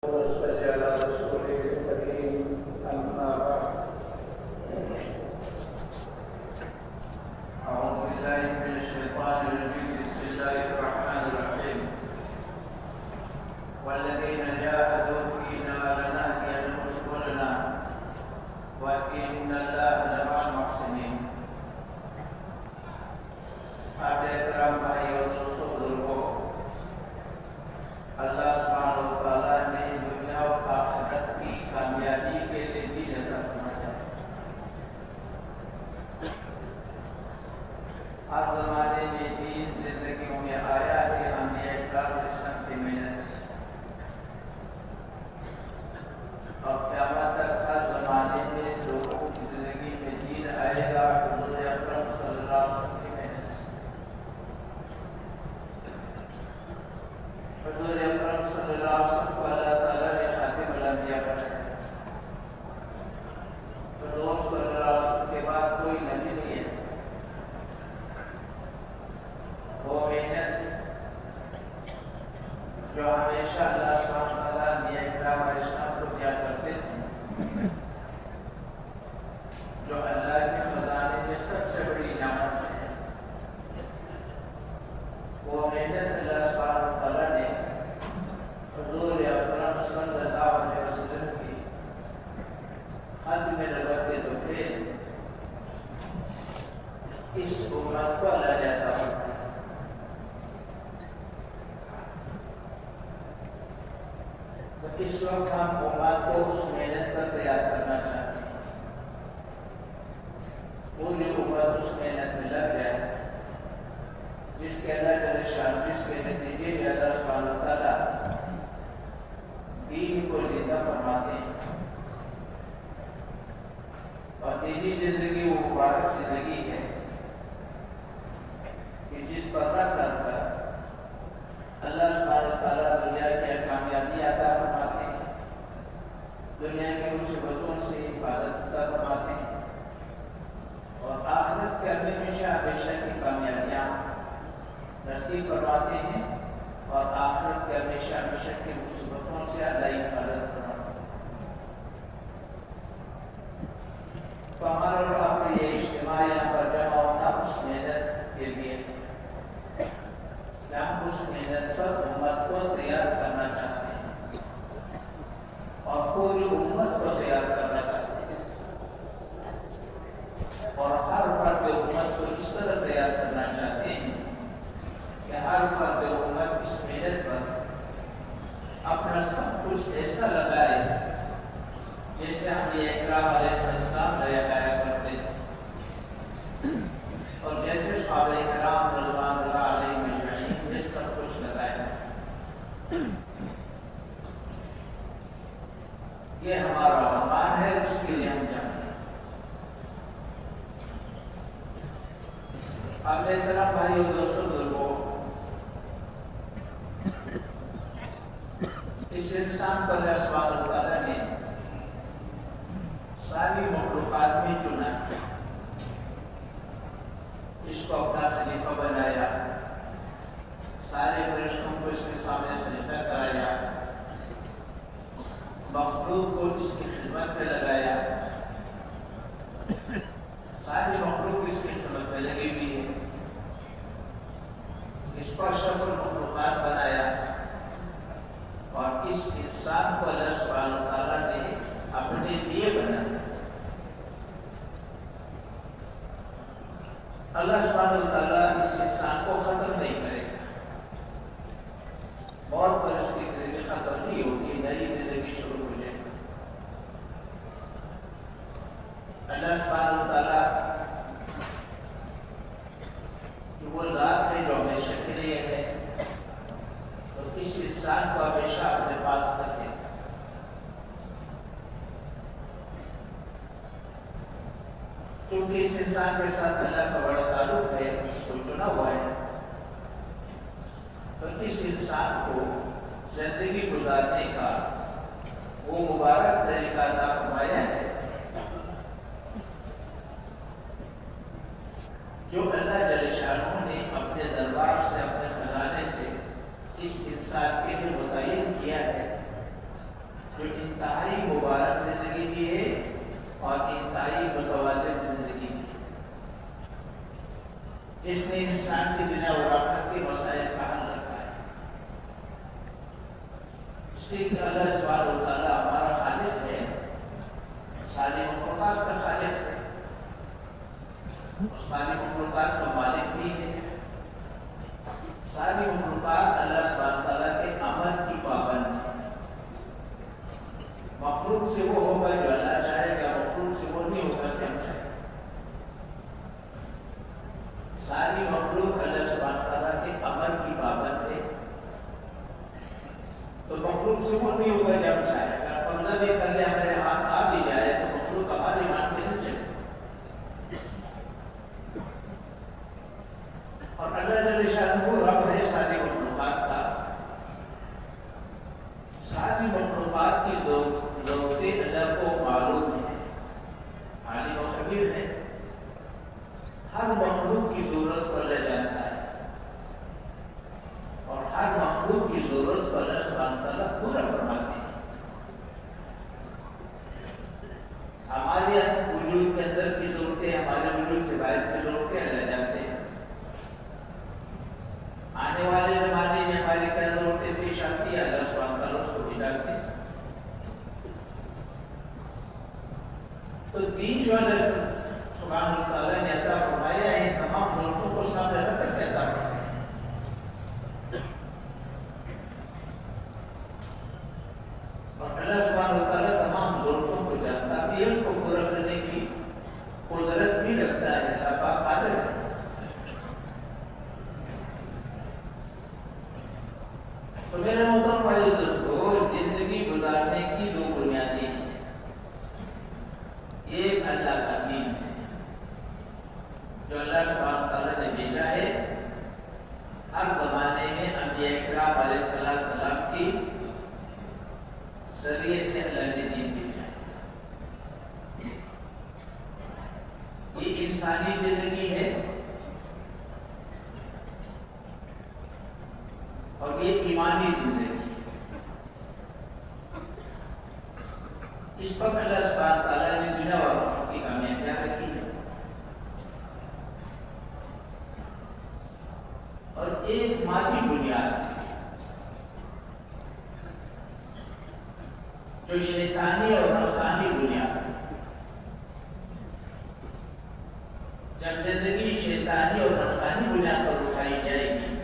وصلي على رسوله الكريم أما بعد. أعوذ بالله من الشيطان الرجيم. بسم الله الرحمن الرحيم. والذين جاهدوا فينا لنهدينهم سبلنا وإن الله لمع المحسنين. قابل احترام بھائی اور دوستوں بزرگوں، اللہ سبحانہ و تعالیٰ نے دنیا و آخرت کی کامیابی کے لیے دین عطا فرمایا. ہر زمانے میں دین زندگیوں میں آیا ہے. انبیاء اکرام علیہ السلام کی محنت سے اور قیامت تک ہر زمانے میں لوگوں کی زندگی میں دین آئے گا. حضور اکرم صلی اللہ علیہ وسلم کی محنت سے حضور اکرم صلی اللہ علیہ وسلم کو اللہ تعالیٰ نے خاتم الانبیاء بنایا. حضور صلی اللہ علیہ وسلم کے بعد کوئی نبی نہیں ہے. وہ محنت جو ہمیشہ اللہ سبحانہ وتعالیٰ انبیاء اکرام علیہ السلام کو دیا کرتے تھے، جو اللہ کے خزانے میں سب سے بڑی نعمت ہے، وہ محنت اللہ سبحانہ وتعالیٰ نے حضور اکرم صلی اللہ علیہ وسلم کی ختم نبوت تو تھے، اس امت کو اللہ نے عطا فرمایا. تو اس وقت ہم امت کو اس محنت پر تیار کرنا چاہتے ہیں. پوری امت اس محنت میں لگ جائے جس کے اللہ جل شانہ جس کے نتیجے میں اللہ سبحانہ وتعالیٰ دین کو زندہ فرماتے ہیں. اور دینی زندگی وہ مبارک زندگی ہے کہ جس پر رکھ کر اللہ سبحانہ وتعالیٰ دنیا کی کامیابی عطا فرماتے ہیں، دنیا کی مصیبتوں سے حفاظت عطا فرماتے ہیں، اور آخرت کے ہمیشہ کی کامیابیاں نصیب فرماتے ہیں، اور آخرت کے ہمیشہ کی مصیبتوں سے اللہ حفاظت فرماتے ہیں. تو ہمارا اور آپ یہ اجتماع یہاں پر جمع ہونا اس محنت کے لیے ہے. ہم اس محنت پر امت کو تیار کرنا چاہتے ہیں اور پوری امت کو تیار کرنا چاہتے ہیں، اور ہر فرد امت کو اس طرح تیار کرنا چاہتے ہیں کہ ہر فرد امت اس محنت پر اپنا سب کچھ ایسا لگائے جیسے ہم یہ اکرام علیہ السلام لگایا کرتے تھے، اور جیسے صحابہ اکرام رضوان اللہ علیہم اجمعین نے سب کچھ لگایا. یہ ہمارا عنوان ہے، اس کے لیے ہم چاہتے ہیں. قابل احترام بھائی اور دوستوں بزرگوں، اس انسان پر اللہ سبحانہ وتعالیٰ نے ساری مخلوقات میں چنا، اس کو اپنا خلیفہ بنایا، سارے فرشتوں کو اس کے سامنے سجدہ کرایا، مخلوق کو اس کی خدمت میں لگایا. ساری مخلوق اس کی خدمت میں لگی ہوئی ہے. اس پر اشرف المخلوقات بنایا، اور اس انسان کو اللہ سبحانہ وتعالیٰ نے اپنے لیے بنایا. اللہ سبحانہ وتعالیٰ اس انسان کو ختم نہیں کرے گا. موت پر اس کی زندگی ختم نہیں ہوگی، نئی زندگی شروع ہو جائے گی. اللہ سبحانہ وتعالیٰ جو وہ ذات ہے جو ہمیشہ کے لیے ہے، تو اس انسان کو ہمیشہ اپنے پاس رکھے گا. کیونکہ اس انسان کے ساتھ اللہ کا بڑا تعلق ہے، اس کو چنا ہوا ہے، تو اس انسان کو زندگی گزارنے کا وہ مبارک طریقہ عطا فرمایا ہے جو اللہ جل شانہ نے اپنے دربار سے، اپنے خزانے سے اس انسان کے لیے متعین کیا ہے. انتہائی مبارک زندگی بھی ہے اور انتہائی متوازن زندگی بھی ہے، جس میں انسان کی دنیا اور آخرت کے مسائل کا حل رکھا ہے۔ اس لیے کہ اللہ سبحانہ و تعالیٰ ہمارا خالق ہے، ساری مخلوقات کا خالق ہے، ساری مخلوقات کا مالک بھی ہے۔ ساری مخلوقات اللہ سبحانہ تعالیٰ کے امر کی پابند ہے۔ مخلوق سے وہ ہوگا جو اللہ چاہے گا، مخلوق سے وہ نہیں ہوگا جو ہم چاہے گا۔ ساری مخلوق اللہ سبحانہ تعالیٰ کے امر کی پابند ہے، تو مخلوق سے وہ نہیں ہوگا جو ہم چاہے گا۔ قبضہ بھی کر لے، ہمارے ہاتھ آ بھی جائے تو مخلوق ہماری مان کے نہیں چلے۔ اور اللہ جل شانہ رب ہے ساری مخلوقات کا، ساری مخلوقات کی ضرورتیں اللہ کو معلوم ہے، عالم و خبیر ہے۔ ہر مخلوق کی ضرورت کو اللہ جانتا ہے، اور ہر مخلوق کی ضرورت کو اللہ سبحانہ تعالیٰ پورا فرماتے ہیں۔ ہمارے وجود کے اندر کی ضرورتیں، ہمارے وجود سے باہر کی ضرورتیں اللہ جانتے ہیں۔ آنے والے زمانے میں ہماری کیا ضرورتیں پیش آتی ہے، اللہ سبحانہ تعالیٰ اس کو بھی جانتے ہیں۔ تو دین جو اللہ سبحانہ تعالیٰ نے عطا فرمایا ہے، تمام ضرورتوں کو سامنے رکھ کر کے عطا فرمایا ہے۔ اور اللہ سبحانہ تعالیٰ تمام ضرورتوں کو جانتا بھی ہے، اس کو پورا کرنے کی قدرت بھی رکھتا ہے، اللہ پاک قادر ہے۔ تو میرے محترم بھائی دوستو، زندگی گزارنے کی دو بنیادیں ہیں۔ ایک اللہ کا دین ہے جو اللہ سبحانہ تعالیٰ نے بھیجا ہے، ہر زمانے میں انبیاء کرام علیہ السلام کی ذریعے سے اللہ نے دین بھیجا ہے۔ یہ انسانی زندگی ہے اور یہ ایمانی زندگی ہے۔ اس پر اللہ سبحانہ تعالیٰ نے دنیا اور آخرت کی کامیابیاں رکھی ہے۔ اور ایک مادی بنیاد ہے جو شیطانی اور نفسانی بنیاد ہے۔ جب زندگی شیطانی اور نفسانی بنیاد پر اٹھائی جائے گی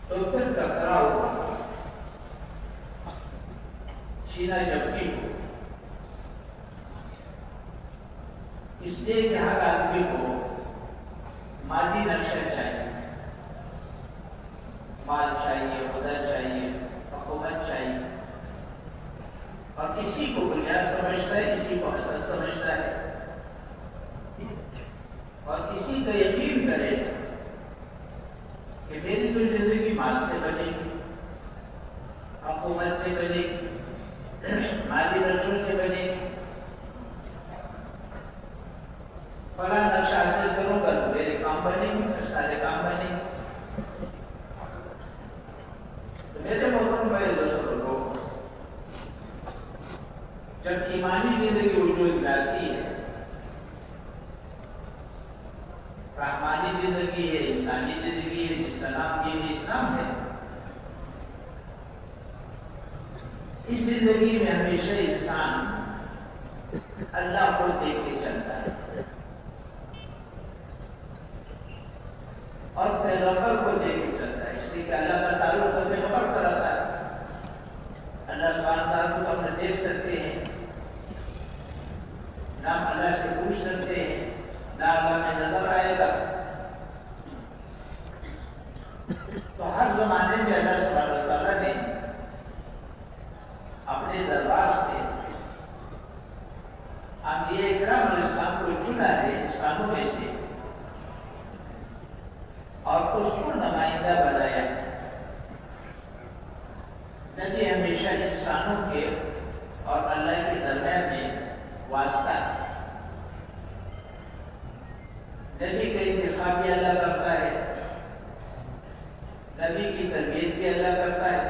تو پھر ٹکراؤ ہوگا، چھینا جھپٹی ہو۔ اس لیے کہ ہر آدمی کو مادی نقشہ چاہیے، مال چاہیے، خدا چاہیے، حکومت چاہیے، اور اسی کو بنیاد سمجھتا ہے، اسی کو اصل سمجھتا ہے، اور اسی کا یقین کرے کہ میری تو زندگی مال سے بنے گی، حکومت سے بنے گی، مالی نقشوں سے بنے گی، فلاں نقشہ حاصل کروں گا تو میرے کام بنے گی، پھر سارے کام بنے گی۔ تو میرے محترم بھائی دوستوں کو جب ایمانی زندگی وجود میں آتی ہے، رحمانی زندگی ہے، انسانی زندگی ہے، جس کا نام دین اسلام ہے، اس زندگی میں ہمیشہ انسان اللہ کو دیکھ کے چلتا ہے اور پیغمبر کو دیکھ کے چلتا ہے، اس لیے کہ اللہ کا تعلق سے پیغمبر کا رہتا ہے۔ اللہ سبحانہ تعالیٰ کو ہم دیکھ سکتے ہیں، نام اللہ سے پوچھ سکتے ہیں، نہ اللہ میں نظر آئے گا۔ تو ہر زمانے میں اللہ سبحانہ تعالیٰ نے اپنے دربار سے انبیاء کرام علیہ السلام کو چنا ہے انسانوں میں سے، اور اس کو نمائندہ بنایا ہے۔ نبی ہمیشہ انسانوں کے اور اللہ کے درمیان میں واسطہ ہے۔ نبی کا انتخاب بھی اللہ کرتا ہے، نبی کی تربیت بھی اللہ کرتا ہے،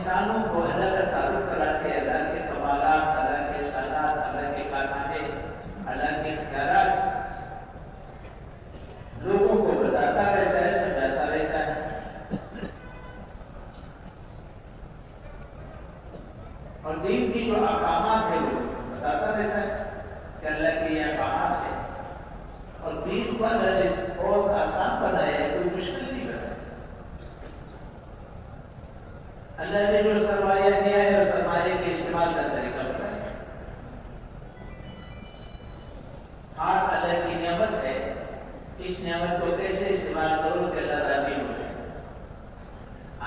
انسانوں کو اللہ کا تعارف کراتے، اللہ کے کمالات، اللہ کے احسانات، اللہ کے کارنامے، اللہ کے اختیارات لوگوں کو بتاتا رہتا ہے، سمجھاتا رہتا ہے. اور دین کی جو احکامات ہیں وہ بتاتا رہتا ہے کہ اللہ کے یہ احکامات ہیں. اور دین کو اللہ نے بہت آسان بنایا ہے، کوئی مشکل نہیں بنایا. اللہ نے جو سرمایہ دیا ہے اور سرمایہ کے استعمال کا طریقہ بتایا. ہاتھ اللہ کی نعمت ہے، اس نعمت کو کیسے استعمال کرو کہ اللہ راضی ہو جائے.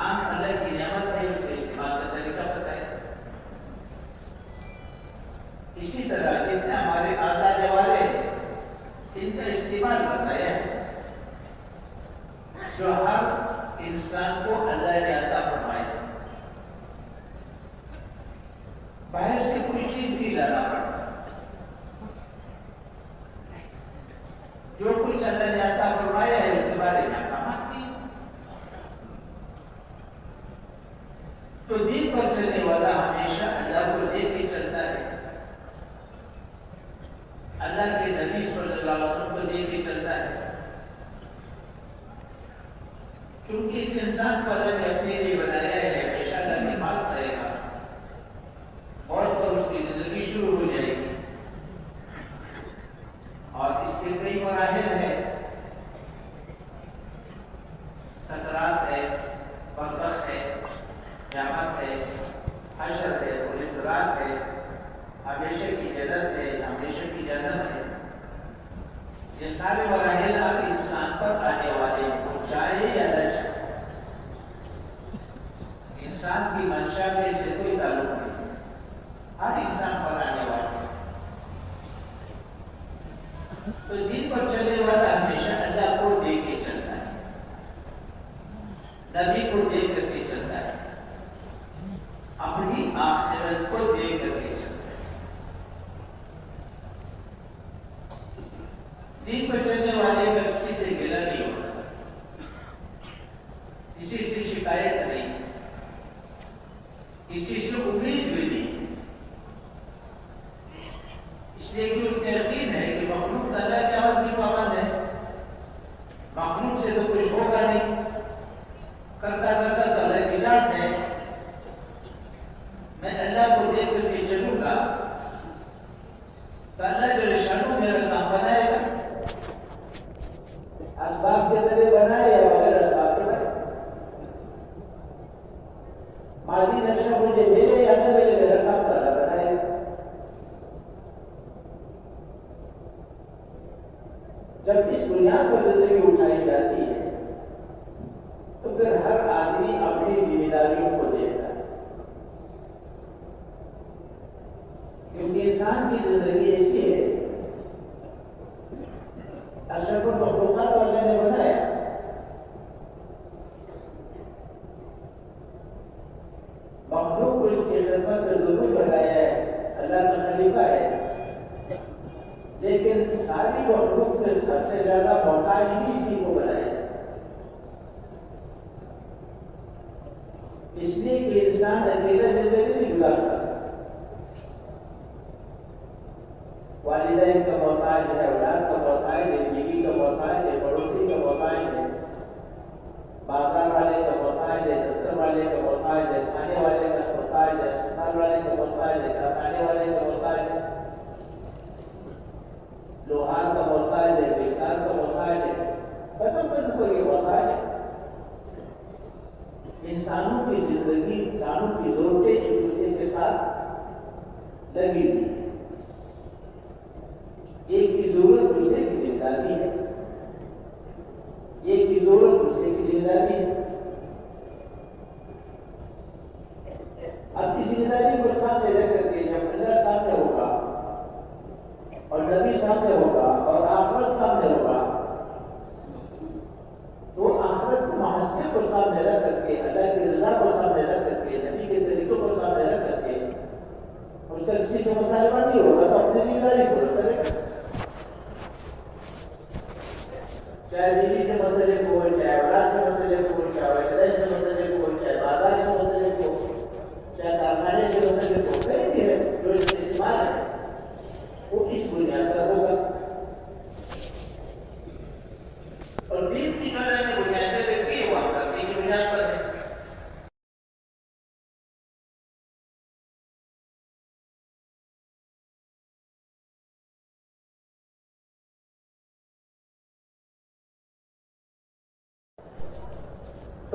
آنکھ اللہ کی نعمت ہے، اس کے استعمال کا طریقہ بتایا. اسی طرح جتنے ہمارے اعضاء جوارے ہیں ان کا استعمال بتایا ہے، جو ہر انسان کو اللہ نے عطا فرمایا. باہر سے کوئی چیز نہیں لانا پڑتا، جو کچھ اللہ نے عطا فرمایا ہے اس کے بارے میں احکامات دی. تو دین پر چلنے والا ہمیشہ اللہ کو دیکھ کے چلتا ہے، اللہ کے نبی صلی اللہ علیہ وسلم کو دیکھ کے چلتا ہے. چونکہ اس انسان کو اللہ نے اپنے لیے بنایا ہے، ہمیشہ اللہ کے پاس رہے گا اور پر اس کی زندگی شروع ہو جائے گی. اور اس کے کئی مراحل ہیں، سکرات ہے، برزخ ہے، قیامت ہے، حشر ہے، پولیسرات ہے، ہمیشہ کی جنت ہے، ہمیشہ کی جنت ہے. یہ سارے مراحل اب انسان پر آنے والے ہیں، چاہے یا نہ چاہے. انسان کی منشا میں سے کوئی تعلق نہیں، ہر انسان پر آنے والے ہیں. تو دین پر چلنے والا ہمیشہ اللہ کو دیکھ کے چلتا ہے، نبی کو دیکھ کر کے چلتا ہے، اپنی آخرت کو دیکھ کر کے چلتا ہے. دین پر چلنے والے کا کسی سے گلہ نہیں ہوتا، کسی سے شکایت نہیں، کسی سے امید بھی نہیں. اس لیے کہ اس کا یقین ہے کہ مخلوق اللہ کے عوض کی پابند ہے، مخلوق سے تو کچھ ہوگا نہیں، کرتا کرتا تو اللہ کی ذات ہے. میں اللہ کو دیکھ کر کے چلوں گا تو اللہ جو شانو میرا کام بنائے گا. اسباب کے ذریعے بنائے یا بغیر اسباب کے بنائے، مادی نقشہ مجھے ملے یا نہ ملے، میرا کام تو اللہ بنائے گا. جب اس بنیاد پر زندگی اٹھائی جاتی ہے تو پھر ہر آدمی اپنی ذمہ داریوں کو دیکھتا ہے، کیونکہ انسان کی زندگی ایسی ہے، اشرف المخلوقات کو اللہ نے بنایا، مخلوق کو اس کی خدمت میں ضرور بنایا ہے، اللہ کا خلیفہ ہے. لیکن ساری مخلوق میں سب سے زیادہ محتاج بھی اسی کو بنایا ہے، اس لیے کہ انسان اکیلا زندگی نہیں گزار سکتا. والدین کا محتاج ہے، اولاد کا محتاج ہے، بیوی کا محتاج ہے، پڑوسی کا محتاج ہے، بازار والے کا محتاج ہے، دفتر والے کا محتاج ہے، کھانے والے کا محتاج ہے، اسپتال والے کا محتاج ہے، کھانے والے کا محتاج ہے، لوہار کا محتاج ہے، بیکار کا محتاج ہے، ختم بند کو یہ محتاج ہے. انسانوں کی زندگی، انسانوں کی ضرورتیں ایک دوسرے کے ساتھ لگی ہوئی ہیں. ایک کی ضرورت دوسرے کی ذمہ داری ہے، ایک کی ضرورت دوسرے کی ذمہ داری ہے. اب کی ذمہ داری کو سامنے رکھ کر کے جب اللہ سامنے ہوگا اور نبی سامنے ہوگا اور آخرت سامنے ہوگا تو آخرت محاسبے کو سامنے رکھ کر کے، اللہ کی رضا کو سامنے رکھ کر کے، نبی کے طریقوں کو سامنے رکھ کر کے اس کا کسی سے مطالبہ نہیں ہوگا تو اپنی ذمہ داری پورا کرے گا. چاہے بیوی سے متعلق ہو، چاہے اولاد سے متعلق ہو، چاہے والدین سے متعلق ہو، چاہے بازار سے متعلق ہو،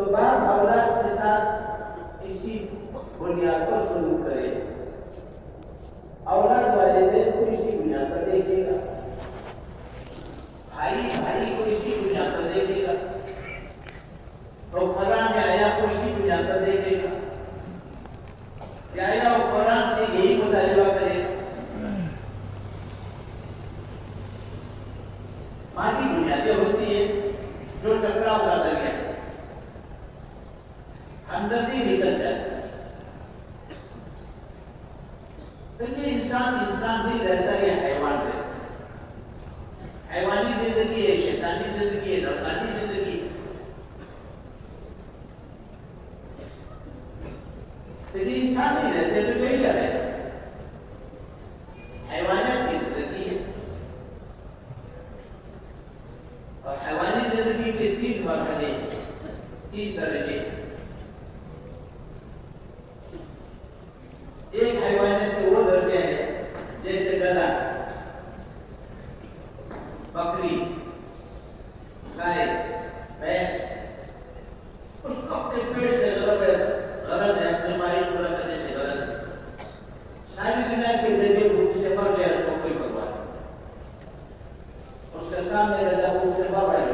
تو باپ اولاد کے ساتھ اسی بنیاد پر سلوک کرے، اولاد والدین کو اسی بنیاد پر دیکھے گا، بھائی بھائی کو اسی بنیاد پر دیکھے گا، حکمران آیا کو اسی بنیاد پر دیکھے گا، آیا حکمران سے یہی مطالبہ کرے گا۔ ماں کی بنیادیں ہوتی ہے جو ٹکراؤ کا ذریعہ ہے، ہمدردی نکل جاتی ہے، تو یہ انسان نہیں رہتا، یہ حیوان رہتا ہے، حیوانی زندگی ہے، شیطانی زندگی ہے، نفسانی زندگی ہے۔ پھر انسان نہیں رہتے تو کیا رہتا ہے، حیوانات کی زندگی ہے، اور حیوانی زندگی کے 3 مرحلے، 3 درجے۔ ایک حیوانات کے وہ درجے ہیں جیسے گدھا، بکری، گائے، بھینس، اس کو اپنے پیٹ سے غرض ہے، اپنی خواہش پورا کرنے سے غرض ہے، ساری دنیا کے ذریعے بھوک سے مر جائے اس کو کوئی پرواہ نہیں، اس کے سامنے رہتا بھوک سے مر رہا ہے۔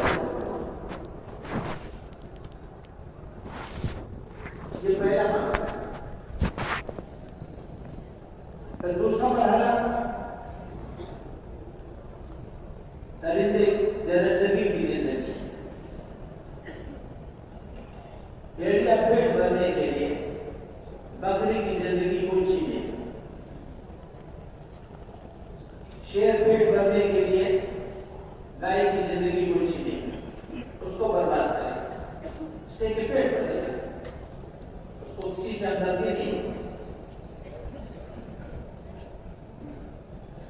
یہ پہلا مرحلہ۔ پھر دوسرا مرحلہ درندگی کی زندگی، بھیڑیا پیٹ بھرنے کے لیے بکری کی زندگی کو چھینے، شیر پیٹ بھرنے کے لیے گائے کی زندگی کو چھینے، اس کو برباد کرے، اس کے پیٹ بھرے گا، اس کو کسی سے ہمدردی نہیں۔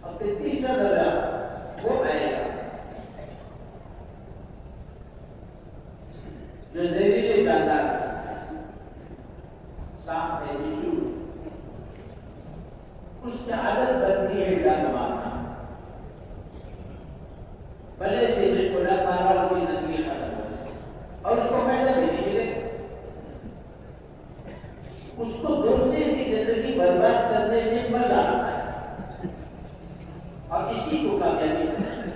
اب تیسرا درجہ وہ آئے گا جو زہریلے جاندار، سانپ ہے، بچھو، اس کی عادت بنتی ہے ڈنگ مارنا، بلے سے جس کو ڈنگ مارا اس کی زندگی ختم ہو جائے اور اس کو فائدہ بھی نہیں ملے، اس کو دوسرے کی زندگی برباد کرنے میں مزہ آتا ہے، اور اسی کو کامیابی سمجھتے ہیں۔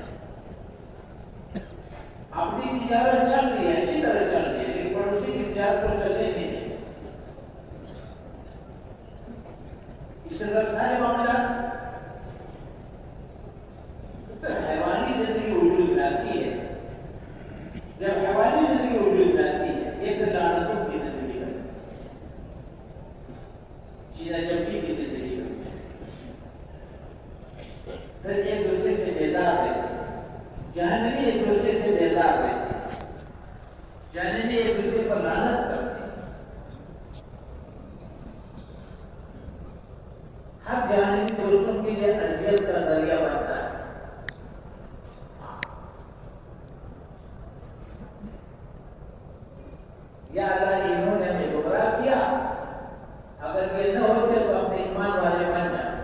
اپنی تجارت چل رہی ہے، اچھی طرح چل رہی ہے، لیکن پڑوسی کی تجارت کو چلنے نہیں دیں، اس طرح سارے معاملات۔ پھر حیوانی زندگی وجود میں آتی ہے، جب حیوانی زندگی وجود میں آتی ہے یہ پھر لعنتوں کی زندگی بنتی ہے، چینا چمکی کی زندگی بنتی ہے، پھر ایک دوسرے سے بیزار رہتے ہیں، جہنمی ایک دوسرے سے بیزار رہتے ہیں، جہنمی ایک دوسرے پر لعنت کرتے ہیں، ہر جہنمی دوستوں کے لیے اذیت کا ذریعہ بنتا ہے۔ یا اللہ انہوں نے ہمیں گمراہ کیا، اگر یہ نہ ہوتے تو ہم ایمان والے بن جاتے،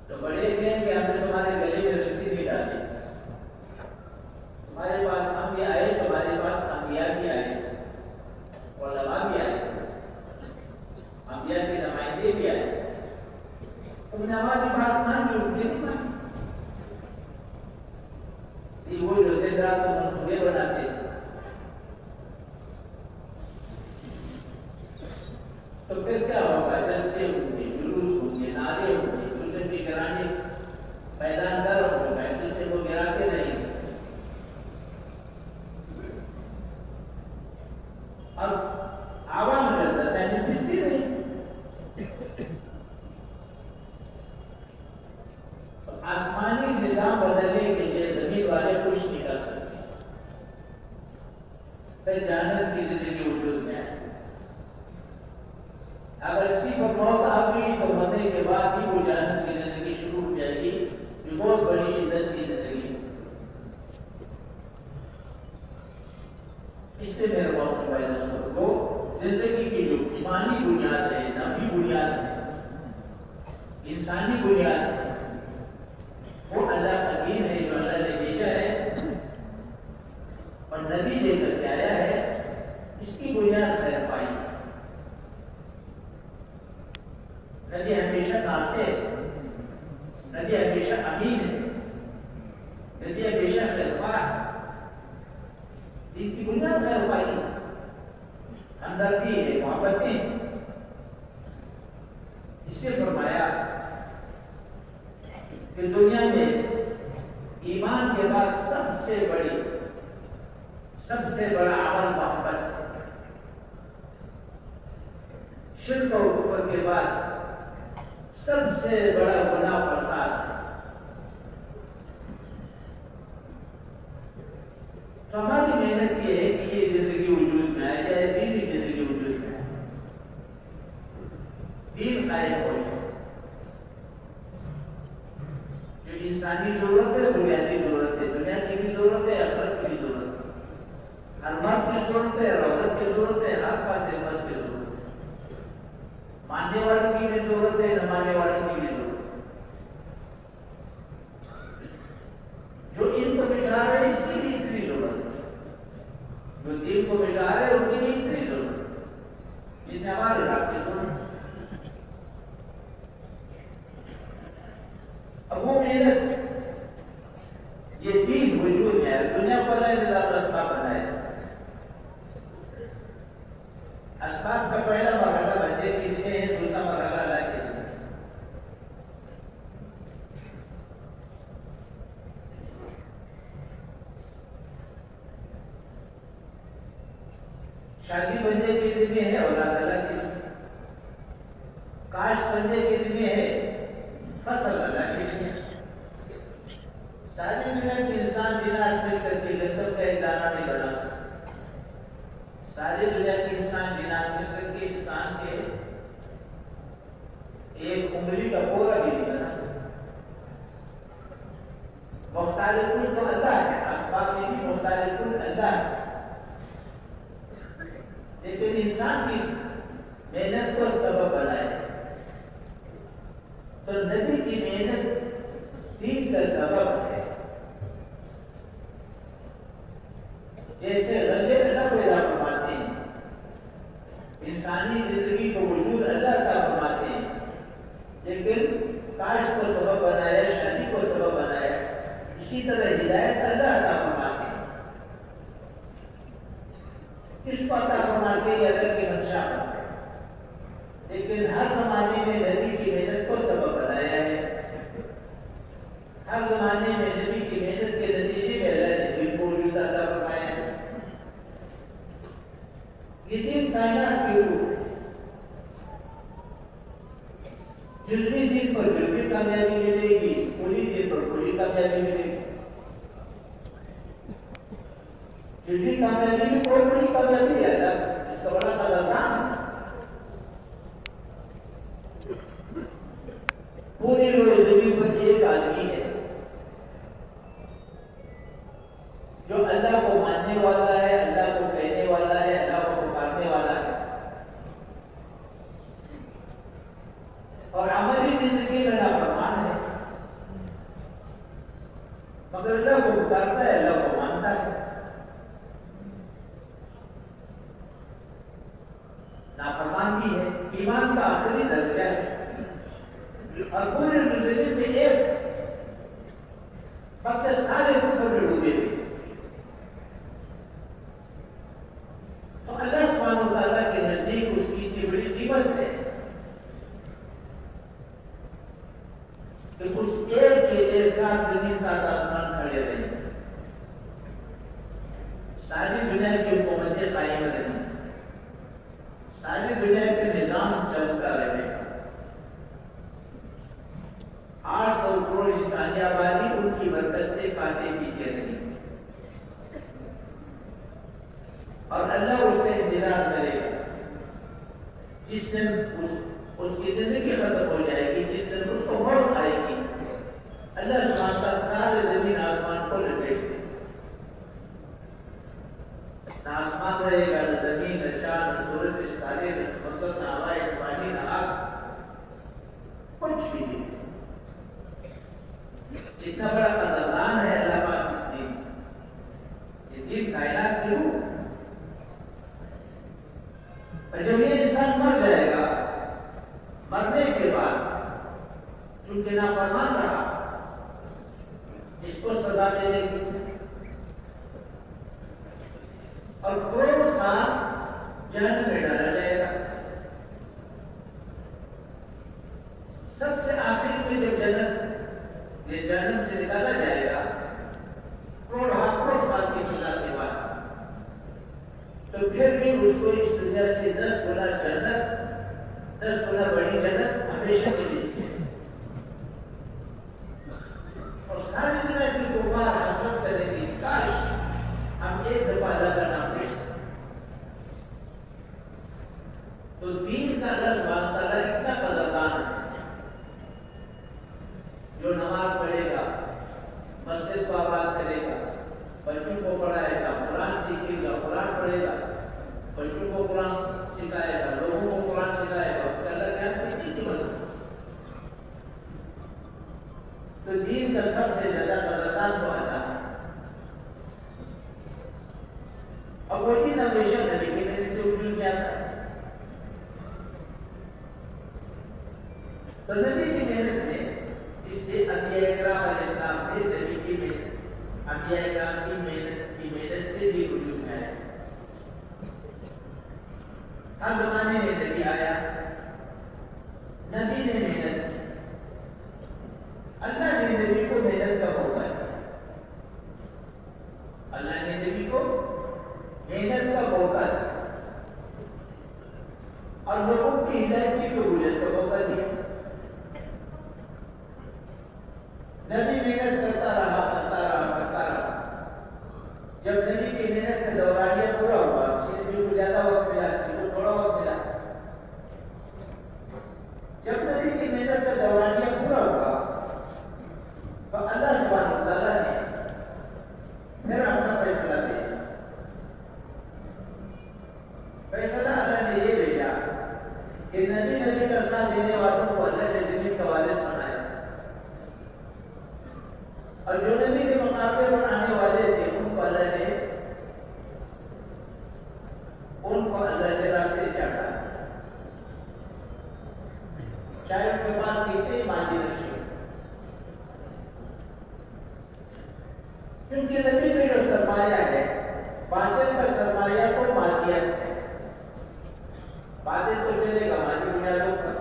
تو بڑے کہیں کہ ہم نے تمہارے گلے میں رسی نہیں ڈالی، تمہارے پاس ہم بھی آئے، تمہارے پاس انبیاء بھی آئے، علماء بھی آئے، انبیاء کے نمائندے بھی آئے، تم نے ہماری بات مانی، ان کی نہیں مانی۔ یہ وہ جو دن رات منصوبے بناتے تھے، تو پھر کیا ہوگا؟ جلسے ہوں گے، جلوس ہوں گے، نعرے ہوں گے، دوسرے کی گرانی میدان گرم ہوگا، ایک دوسرے کو گراتے رہیں گے، اور عوام کے اندر محنت پستی رہی، آسمانی نظام بدلنے کے لیے زمین والے کچھ نہیں کر سکتے، پھر جہنم کی زندگی وجود میں ہے۔ اگر کسی پر موت آ گئی تو مرنے کے بعد ہی وہ جہنم کی زندگی شروع ہو جائے گی، جو بہت بڑی شدت کی زندگی۔ اس لیے میرے موت بھائی دوستوں کو زندگی کی جو ایمانی بنیاد ہے، نبی بنیاد ہے، انسانی بنیاد ہے، وہ اللہ کا دین ہے جو اللہ نے بھیجا ہے، ہمدردی ہے، محبت نہیں. اس نے فرمایا کہ دنیا میں ایمان کے بعد سب سے بڑا عمل محبت ہے. شرک اور کفر کے بعد سب سے بڑا گناہ فساد ہے. تو ہماری محنت یہ ہے کہ یہ زندگی وجود میں آئے جائے، دینی زندگی وجود میں آئے، دین قائم ہو جائے. جو انسانی ضرورت ہے، بنیادی ضرورت ہے، دنیا کی بھی ضرورت ہے، آخرت کی بھی ضرورت ہے. ہر مرد کی ضرورت ہے، ہر عورت کی ضرورت ہے، ہر فاتح مرد کی ضرورت ہے. ماننے والوں کی بھی ضرورت ہے، نہ ماننے والوں کی بھی ضرورت ہے. جو ان کو بٹھا رہے ہیں اس کی بھی اتنی ضرورت ہے، جو دین کو بٹھا رہے ہیں ان کی بھی اتنی ضرورت ہے جتنے ہمارے رب کی ضرورت ہے. اب وہ محنت، یہ دین وجود میں ہے. دنیا کو اللہ نے ذات اسباب بنایا. اسباب کا پہلا مرحلہ بندے کے ذمہ ہے، دوسرا مرحلہ اللہ کے ذمہ ہے. شادی بندے کے ذمہ ہے، اولاد اللہ کے ذمہ ہے. کاشت بندے کے ذمہ ہے، فصل اللہ کے ذمہ ہے. ساری دنیا کے انسان جنات مل کر کے گندم کا ایک دانہ نہیں بنا سکتا. ساری دنیا کے انسان جنات مل کر کے انسان کے ایک انگلی کا پورا بھی نہیں بنا سکتا. مختار کل تو اللہ ہے، اسباب میں بھی مختار کل اللہ ہے. لیکن انسان کی محنت کو سبب بنائے. تو نبی کی محنت دین کا سبب ہے. جیسے غلے اللہ پیدا فرماتے ہیں، انسانی زندگی کو وجود اللہ عطا فرماتے ہیں، لیکن کاشت کو سبب بنایا، شادی کو سبب بنایا. اسی طرح ہدایت اللہ عطا فرماتے ہیں. کس کو عطا فرماتے ہیں اللہ کی منشا ہے، لیکن ہر زمانے میں نبی کی محنت کو سبب بنایا ہے. ہر زمانے میں نبی کی محنت کے نتیجے میں اللہ نے دین کو وجود عطا فرمایا ہے. یہ دین کائنات کی روح ہے. جزوی دین پر جزوی کامیابی ملے گی، کلی دین پر کلی کامیابی ملے گی. جزوی کامیابی میں کوئی بڑی کامیابی ہے، اس کا بڑا قدردان ہے. پوری روئے زمین پر ایک آدمی ہے جو اللہ کو ماننے والا ہے، اللہ کو کہنے والا ہے، اللہ کو پکارنے والا ہے، اور عملی زندگی میں نافرمان ہے، مگر اللہ کو پکارتا ہے، اللہ کو مانتا ہے. نافرمان بھی ہے. ایمان کا آخری درجہ ہے. اور پورے زمین میں ایک وقت سارے کفر میں ڈوبے ہوئے. تو اللہ سبحانہ و تعالیٰ کے نزدیک اس کی اتنی بڑی قیمت ہے کہ اس ایک کے لیے سات زمین سات آسمان کھڑے رہیں. ساری دنیا کی حکومتیں قائم رہیں، ساری دنیا کے نظام چلتا رہے. 800 کروڑ انسانی آبادی ان کی برکت سے کھاتے پیتے رہی. اور اللہ اس کا انتظار کرے گا. جس دن اس کی زندگی ختم ہو جائے گی، جس دن اس کو موت آئے گی، اللہ سبحانہ وتعالیٰ سارے زمین آسمان کو لپیٹ دے. نہ آسمان رہے گا، نہ زمین، نہ چاند، نہ سورج، نہ ستارے، نہ سمندر، نہ ہوا، نہ پانی، نہ آگ، کچھ بھی نہیں. اتنا بڑا قدردان ہے اللہ پاک اس دین. یہ دین کائنات کی روح. اور جب یہ انسان مر جائے گا، مرنے کے بعد چونکہ نافرمان رہا، اس کو سزا ملے گی. اور کروڑوں سال جہنم میں ڈالا جائے گا. سب سے آخر میں جب جہنم سے نکالا جائے گا کروڑ سال کی سزا کے بعد، تو پھر بھی اس کو اس دنیا سے 10 گنا جنت، 10 گنا بڑی جنت ہمیشہ کے لیے دی ہے. اور ساری دنیا کی کفار حسرت کریں گے کاش ہم ایک دفعہ اللہ کا نام لیں. تو دین کا اللہ سبحانہ تعالیٰ اتنا قدردان ہے، جو نماز پڑھے گا، مسجد کو آباد کرے گا، بچوں کو پڑھائے گا، قرآن سیکھے گا، قرآن پڑھے گا، بچوں کو قرآن سکھائے گا، لوگوں کو قرآن سکھائے گا، اس کا اللہ کیا کی مدد. تو دین کا سب سے زیادہ قدردان تو اللہ ہے. اور وہ دین ہمیشہ نبی کے نبی سے وجود میں آتا ہے. تو نبی کی محنت میں اس لیے انبیاء اکرام علیہ السلام تھے، نبی کی محنت انبیاء اکرام کی محنت سے بھی وجود میں آیا. ہر زمانے میں نبی آیا، نبی نے محنت کی. اللہ نے نبی کو محنت کا موقع دیا. اللہ نے نبی کو محنت کا موقع دیا اور لوگوں کی ہدایت کی قبولیت کا موقع دیا. نبی محنت کرتا رہا. جب نبی کی محنت کا دورانیہ پورا ہوا، کسی نبی کو زیادہ وقت ملا، کسی کو تھوڑا وقت ملا. جب نبی کی محنت کا دورانیہ پورا ہوا تو اللہ سبحانہ تعالیٰ نے پھر اپنا فیصلہ بھیجا. فیصلہ اللہ نے یہ بھیجا کہ نبی کا ساتھ دینے والوں کو اللہ نے زمین کا وارث بنایا، اور جو نبی کے مقابلے پر آنے والے تھے ان کو اللہ نے راستے سے ہٹایا. چاہے ان کے پاس کتنے مادی نشے، کیونکہ نبی کا جو سرمایہ ہے، باطل کا سرمایہ تو مادیت ہے. باطل تو چلے گا مادی بنیادوں پر،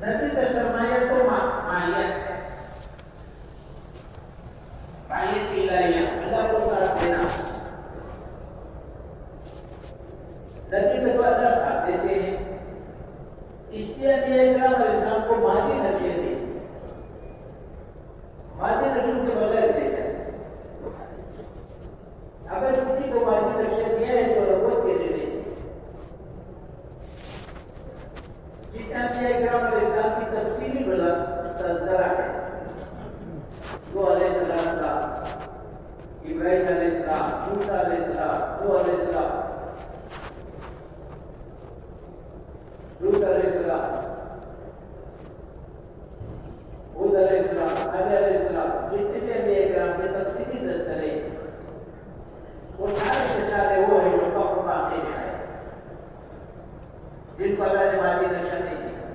نبی کا سرمایہ تو ماہیت ہے. ماہیت کی الہیہ، اللہ کو طرف دینا. نبی کو تو اللہ ساتھ دیتے ہیں، اس لیے انبیاء اکرام علیہ السلام کو مادی نقشے دے، مادی نقشوں کے بغیر دے جائے. اگر کسی کو مادی نقشے دیا ہے تو ربوت کے لیے نہیں. جتنا انبیاء اکرام علیہ السلام کی تفصیلی تذکرہ ہے، نوح علیہ السلام، ابراہیم علیہ السلام، موسیٰ علیہ السلام، نوح علیہ السلام، لوط علیہ السلام، ہود علیہ السلام، صالح علیہ السلام، جتنے بھی انبیاء اکرام کے تفصیلی تذکرے وہ سارے کے سارے وہ ہیں جو فخر باقی میں آئے، جن کو اللہ نے مادی نقشہ نہیں کیا،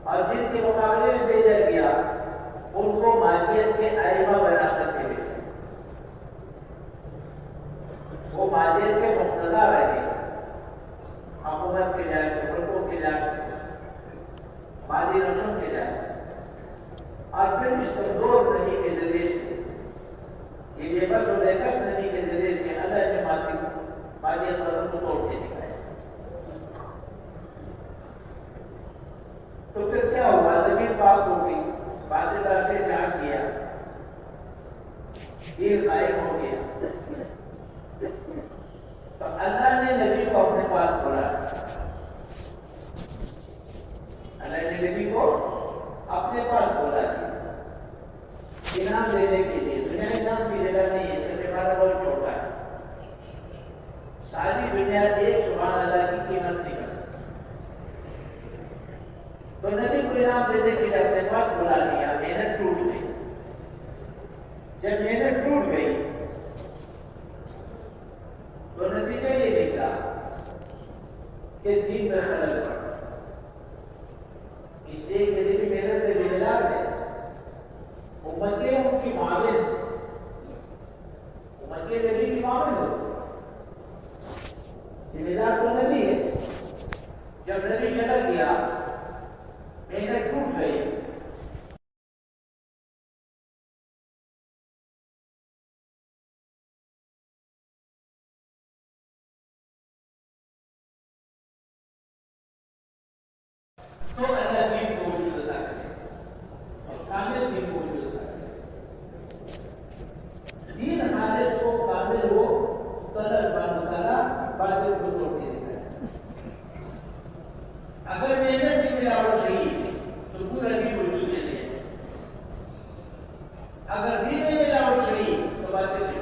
اور جن کے مقابلے میں بھیجا گیا ان کو مادیت کے ائمہ بنا کر کے بھیجا. وہ مادیت کے مقتدا رہے، حکومت کے لحاظ سے، ملکوں کے لحاظ سے، مادی نقشوں کے لحاظ سے. اور پھر اس کمزور نبی کے ذریعے سے، یہ بے بس و بے کس نبی کے ذریعے سے اللہ نے مادیت والوں کو توڑ کے دکھایا. تو پھر کیا ہوا؟ زمین پاک ہو گئی، باطل عرصے سے ہٹ گیا، دین قائم ہو گیا. تو اللہ نے نبی کو اپنے پاس بلایا. اللہ نے نبی کو اپنے پاس بلا دیا انعام دینے کے لیے. دنیا انعام کی جگہ نہیں ہے، اس کا پیمانہ بہت چھوٹا ہے. ساری دنیا ایک سبحان اللہ کی قیمت نہیں کر سکتی. تو نبی کو انعام دینے کے لیے اپنے پاس بلا لیا. محنت ٹوٹ گئی. جب محنت ٹوٹ گئی تو نتیجہ یہ نکلا کہ دین میں خلل پڑا. اس لیے کہ نبی محنت میں ذمہ دار ہے، امتیں ان کی معاون، امتیں نبی کی معاون ہوتی. ذمہ دار تو نبی ہے. جب نبی چلا گیا محنت ٹوٹ گئی. تو اللہ دین کو وجود عطا کرے اور کامل دین کو وجود عطا کرے. دین خالص کو کامل ہو تو اللہ سبحانہ وتعالیٰ باطل کو توڑ کے دکھائے. اگر محنت کی ملاوٹ رہی تو پورا دین وجود میں نہیں ہے. اگر دین میں ملاوٹ رہی تو باطل نہیں.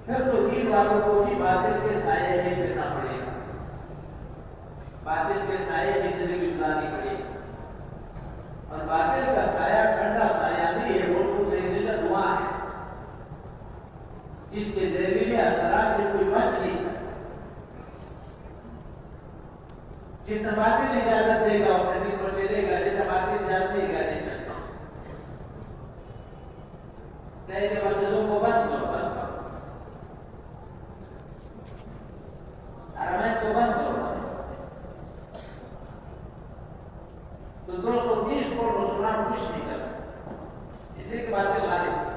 پھر تو دین والوں کو بھی باطل کے سائے میں پھرنا پڑے گا. باطل کے سائے میں زندگی گزارنی پڑے گی. اور باطل کا سایہ ٹھنڈا سایہ نہیں ہے، وہ تو زہریلا دھواں ہے جس کے زہریلے اثرات سے کوئی بچ نہیں سکتا. جتنا باطل اجازت دے گا اتنا دن پر چلے گا، جتنا باطل اجازت دے گا نہیں چلتا. کہے کہ مسجدوں کو بند کرو، بند کرو، حرمین کو بند کرو. تو 230 کروڑ مسلمان کچھ نہیں کر سکتے، اس لیے کہ باطل غالب.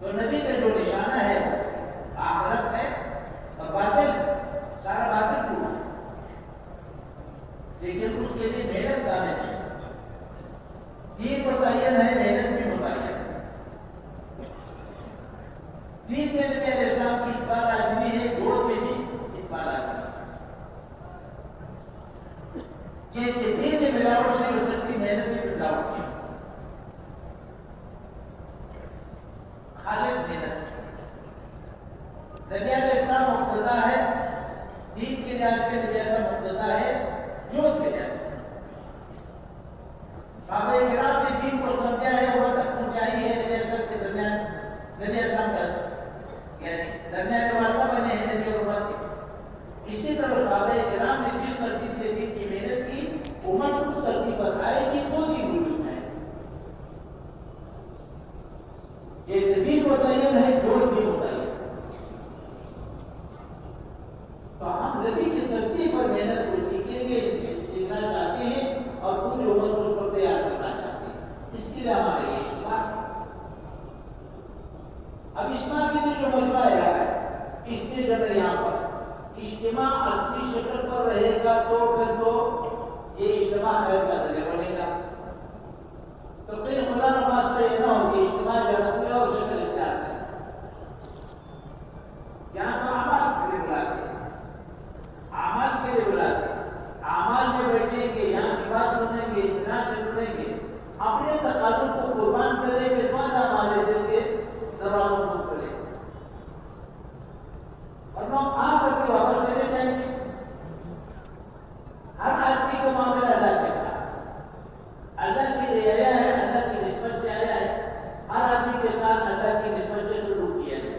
تو نبی کا جو نشانہ ہے آخرت ہے اور باطل، سارا باطل ٹوٹا، لیکن اس کے لیے محنت کرنا چاہیے. دین متعین ہے، محنت بھی متعین ہے. دین میں نبی علیہ السلام کی اتباع لازمی ہے، جوڑ میں بھی اتباع لازمی ہے. جیسے دین میں ملاوٹ نہیں ہو سکتی، محنت میں ملاوٹ نہیں. خالص محنت. نبی علیہ السلام مقتدا ہے، دین کے لحاظ سے نبی ایسا مقتدا ہے جوت کے لحاظ سے. صحابہ کرام نے دین کو سمجھا ہے، وہاں تک پہنچائی ہے. نبی ایسا کے درمیان نبی ایسا یعنی درمیان کے واسطہ بنے ہیں نبی اور امت کے. اسی طرح صحابہ کرام نے جس ترتیب سے دین کی محنت کی، امت اس ترتیب پر آئے گی تو دین وجود میں ہے. جیسے دین متعین ہے، جوڑ بھی متعین. تو ہم نبی کی ترتیب پر محنت کو سیکھیں گے، سیکھنا چاہتے ہیں اور پوری امت کو اس پر تیار کرنا چاہتے ہیں. اس کے لیے ہمارے یہ اجتماع ہے. اب اجتماع کے لیے جو مجمع آیا ہے، اس کے جگہ یہاں پر اجتماع اصلی شکل پر رہے گا تو پھر تو یہ اجتماع خیر کا ذریعہ بنے گا. تو کہیں خدا نخواستہ یہ نہ ہو کہ اجتماع جو ہے کوئی اور شکل اختیار کرے. یہاں پر اعمال کے لیے بلاتے ہیں، اعمال کے لیے بلاتے ہیں. اعمال میں بیٹھیں گے، یہاں کی بات سنیں گے، اطلاع سے سنیں گے، اپنے تقاضوں کو قربان کریں گے تو اللہ ہمارے دل کے دروازوں کو کھولیں گے. اور ہم آ کر کے واپس چلے جائیں گے. ہر آدمی کا معاملہ اللہ کے ساتھ، اللہ کے لیے آیا ہے، اللہ کی نسبت سے آیا ہے. ہر آدمی کے ساتھ اللہ کی نسبت سے سلوک کیا جائے.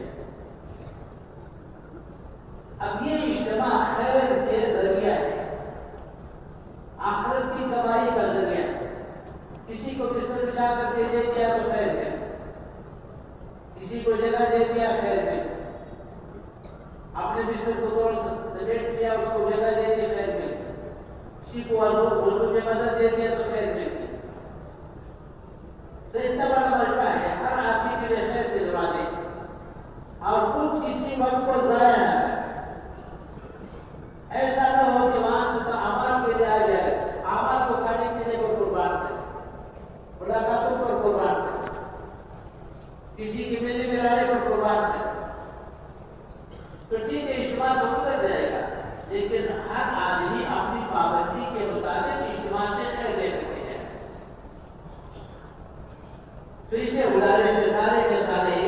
اب یہ اجتماع خیر کے ذریعہ ہے، آخرت کی کمائی کا ذریعہ ہے. کسی کو بستر بچھا کر دے دیا تو خیر ہے، کسی کو جگہ دے دیا خیر ہے، اپنے بستر کو توڑ سمیٹ دیا، اس کو جگہ دے دی خیر مل. کسی کو وضو میں مدد دے دیا تو خیر مل گئی. تو اتنا بڑا مجمع ہے، ہر آدمی کے لیے خیر کے دروازے. اور خود کسی وقت کو ضائع نہ کرے. ایسا نہ ہو کہ وہاں سے تو اعمال کے لیے آ جائے، اعمال کو کھانے پینے کو قربان کرے، ملاقاتوں پر قربان کرے، کسی کے ملنے ملانے پر قربان کرے. تو ٹھیک ہے، اجتماع تو گزر جائے گا، لیکن ہر آدمی اپنی پابندی کے مطابق اجتماع سے خیر لے کر کے جائے. تو اسے گزارش سے سارے کے سارے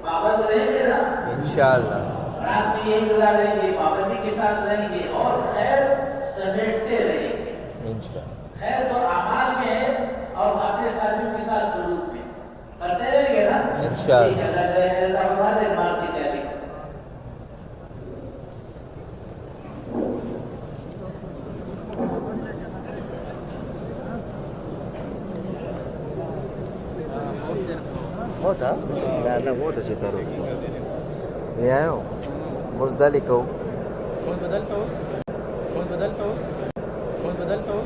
پابند رہیں گے نا انشاءاللہ. رات میں یہی گزاریں گے، پابندی کے ساتھ رہیں گے اور خیر سمیٹتے رہیں گے. خیر تو اعمال میں ہے اور اپنے ساتھیوں کے ساتھ سلوک میں کرتے رہیں گے نا انشاءاللہ. اللہ فرما دے نماز کی تیاری. موتى؟ لا موتى شي تروح زيايو مزدلكو كنت بدلته